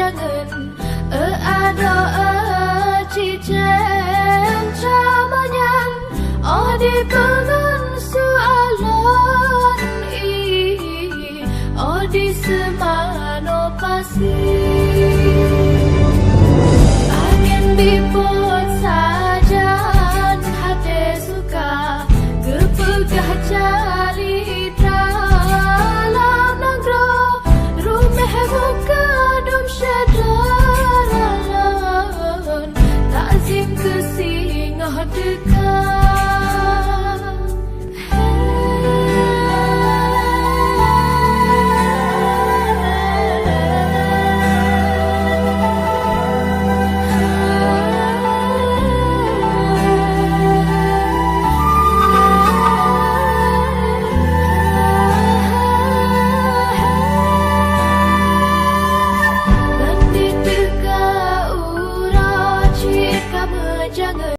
jangan ada cincin camanyan di pengan soalan di semano pasir angin dipot sajan hati suka kepegah carita lam nangro rumah muka dum syadaran takzim kesingah dekat